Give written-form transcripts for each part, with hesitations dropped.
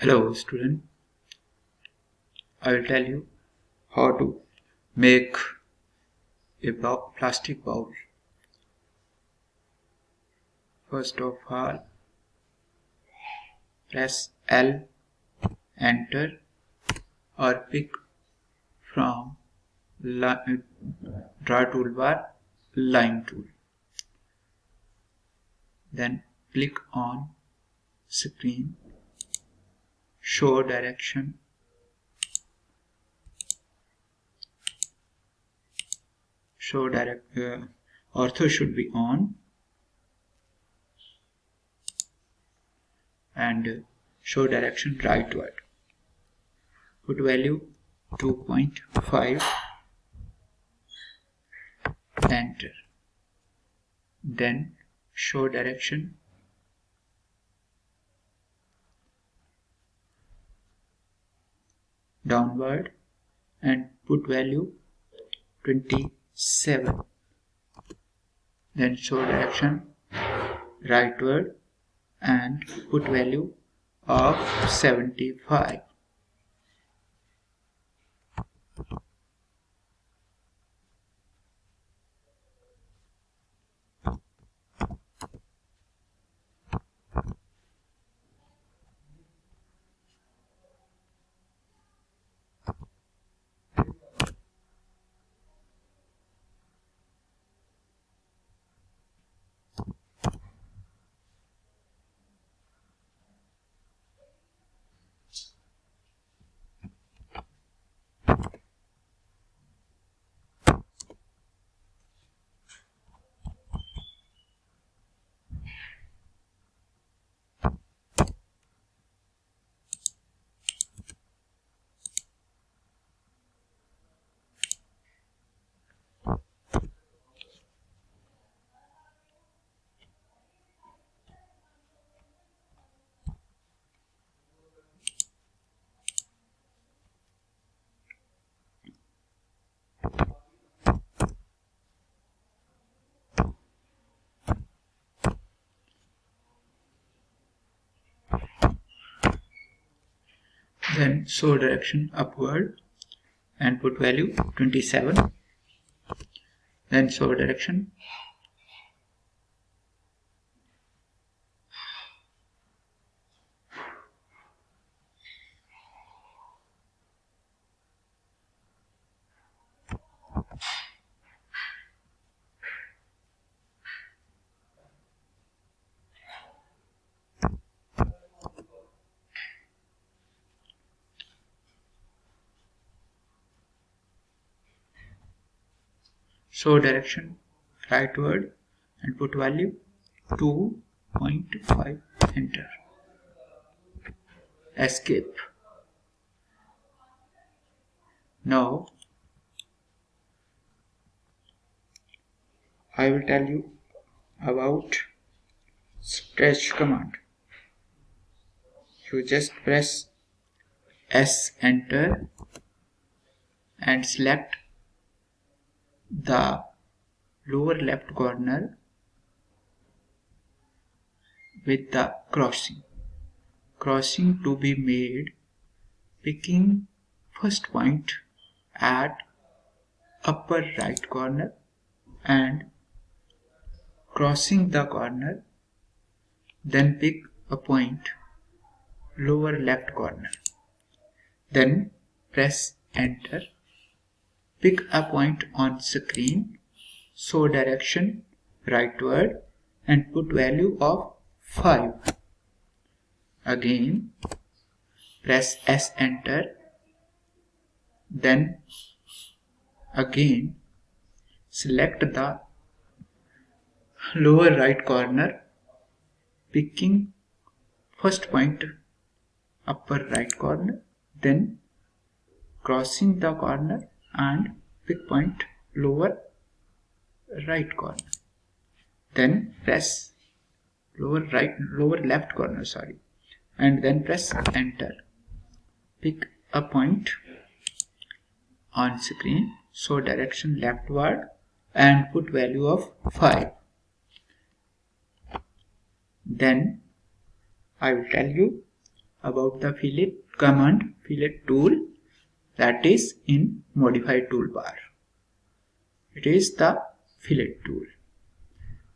Hello student, I will tell you how to make a plastic bowl. First of all, press L, enter or pick from draw toolbar line tool. Then click on screen, show direction, ortho should be on, and show direction rightward. Put value 2.5, enter. Then show direction downward and put value 27. Then show direction rightward and put value of 75. Then show direction upward and put value 27. Then show direction rightward and put value 2.5, enter. Escape. Now I will tell you about stretch command. You just press S, enter, and select the lower left corner with the crossing to be made, picking first point at upper right corner and crossing the corner, then pick a point lower left corner, then press enter, pick a point on screen, show direction rightward and put value of 5. Again press S, enter, then again select the lower right corner, picking first point upper right corner, then crossing the corner and pick point lower right corner, then press lower left corner, and then press enter, pick a point on screen, show direction leftward and put value of 5. Then I will tell you about the fillet command, fillet tool, that is in modified toolbar. It is the fillet tool,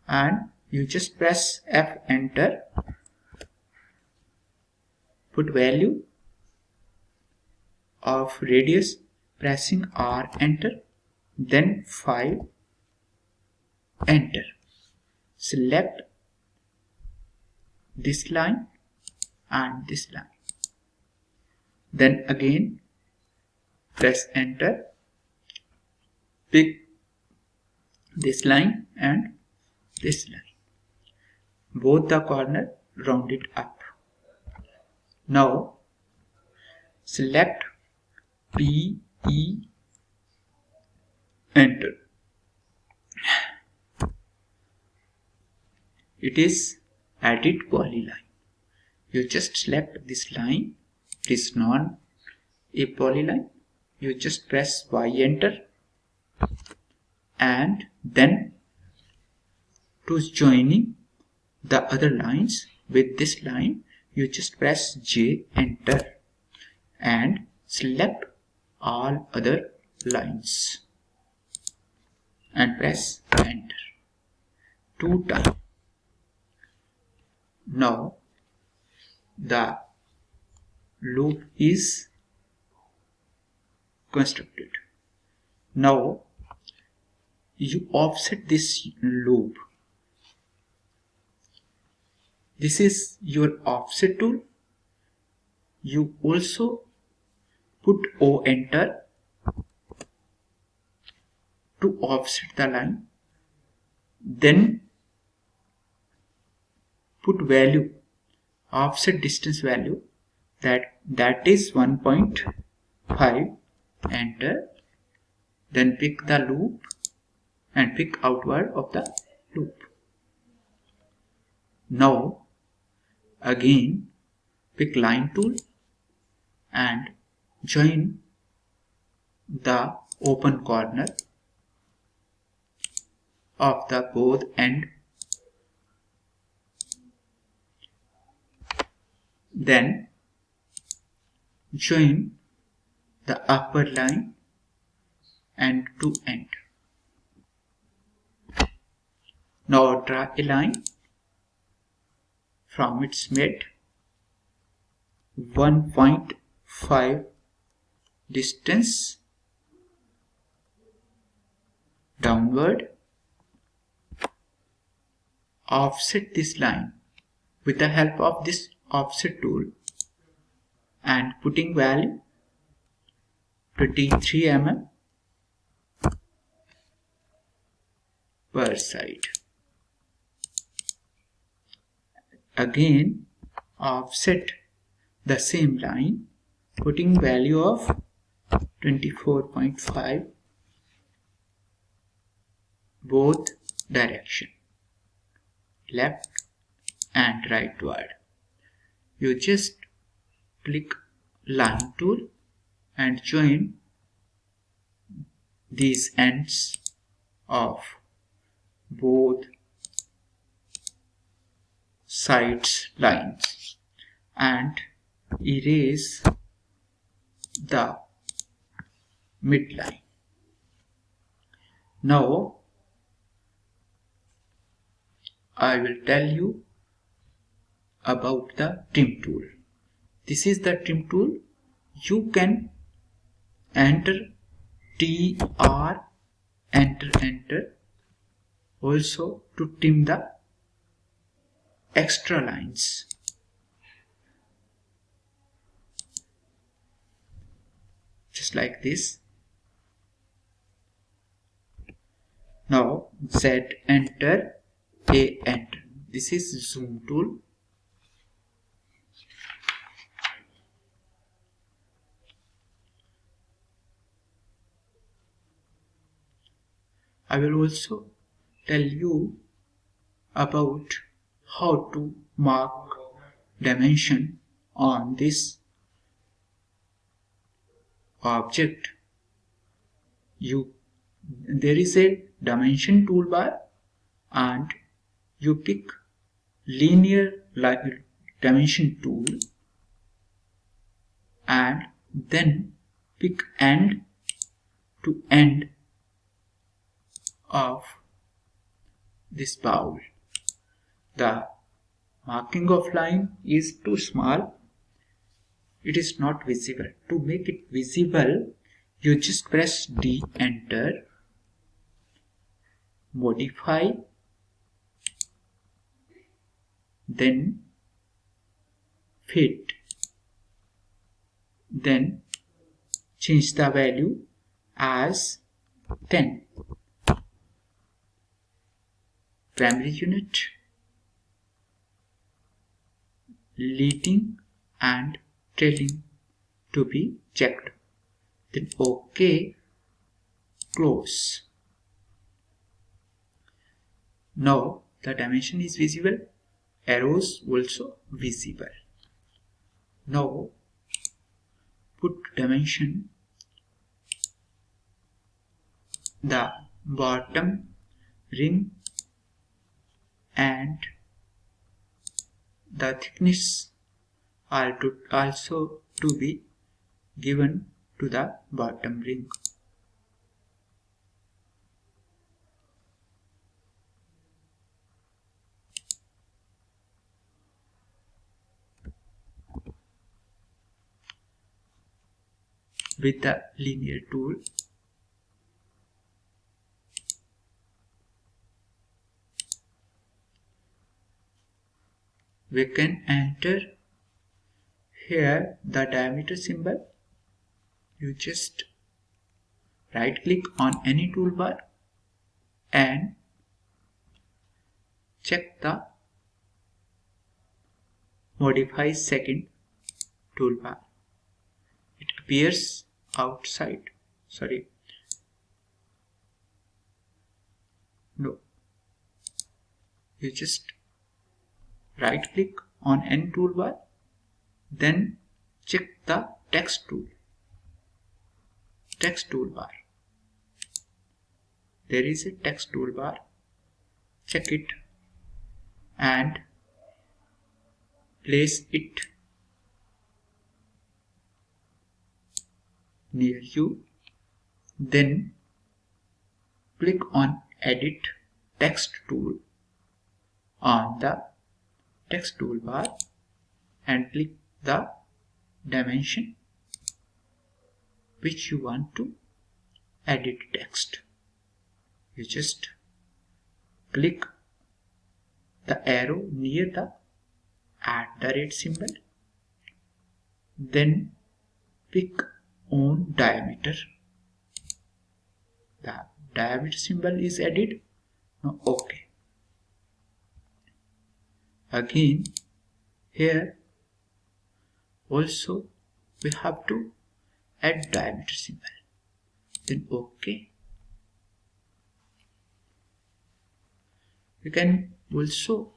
and you just press F enter, put value of radius, pressing R enter, then 5 enter. Select this line and this line, then again press enter, pick this line and this line, both the corner round it up. Now select P, E, enter. It is edit polyline. You just select this line, it is non a polyline. You just press Y enter, and then to joining the other lines with this line, you just press J enter and select all other lines and press enter 2 times. Now the loop is constructed. Now you offset this loop. This is your offset tool. You also put O enter to offset the line, then put value, offset distance value, that is 1.5, enter, then pick the loop and pick outward of the loop. Now again pick line tool and join the open corner of the both end, then join the upper line and to end. Now draw a line from its mid 1.5 distance downward. Offset this line with the help of this offset tool and putting value 23 mm per side. Again offset the same line, putting value of 24.5 both direction, left and rightward. You just click line tool and join these ends of both sides lines and erase the midline. Now I will tell you about the trim tool. This is the trim tool. You can enter TR, enter also to trim the extra lines. Just like this. Now Z enter, A enter. This is zoom tool. I will also tell you about how to mark dimension on this object. There is a dimension toolbar and you pick linear dimension tool and then pick end to end of this bowl. The marking of line is too small. It is not visible. To make it visible, you just press D, enter, modify, then fit, then change the value as 10. Primary unit, leading and trailing to be checked. Then OK, close. Now the dimension is visible, arrows also visible. Now put dimension the bottom ring and the thickness also to be given to the bottom ring. With the linear tool, we can enter here the diameter symbol. You just right click on any toolbar and check the modify second toolbar. It appears outside. No. You just right click on any toolbar, then check the text toolbar. There is a text toolbar. Check it and place it near you. Then click on edit text tool on the text toolbar and click the dimension which you want to edit text. You just click the arrow near the @ symbol, then pick on diameter. The diameter symbol is added. Now OK. Again here also we have to add diameter symbol, then OK. We can also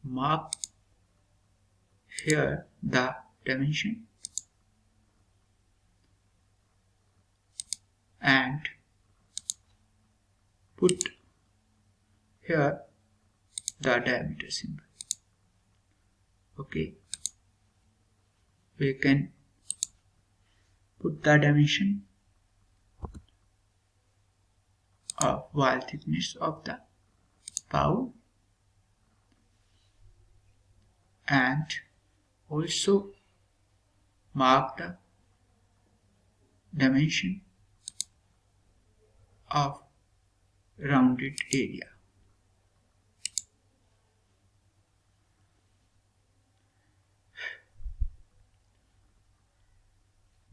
mark here the dimension and put here the diameter symbol. Okay, we can put the dimension of wall thickness of the bowl and also mark the dimension of rounded area.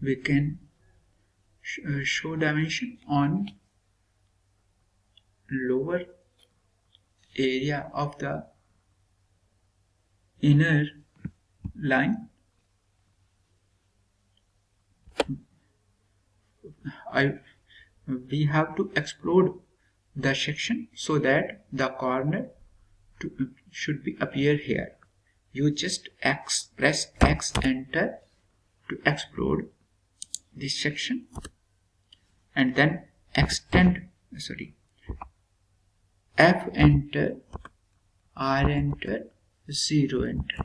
We can show dimension on lower area of the inner line. We have to explode the section so that the corner should be appear here. You just press X, enter to explode this section and then extend, F enter, R enter, 0 enter.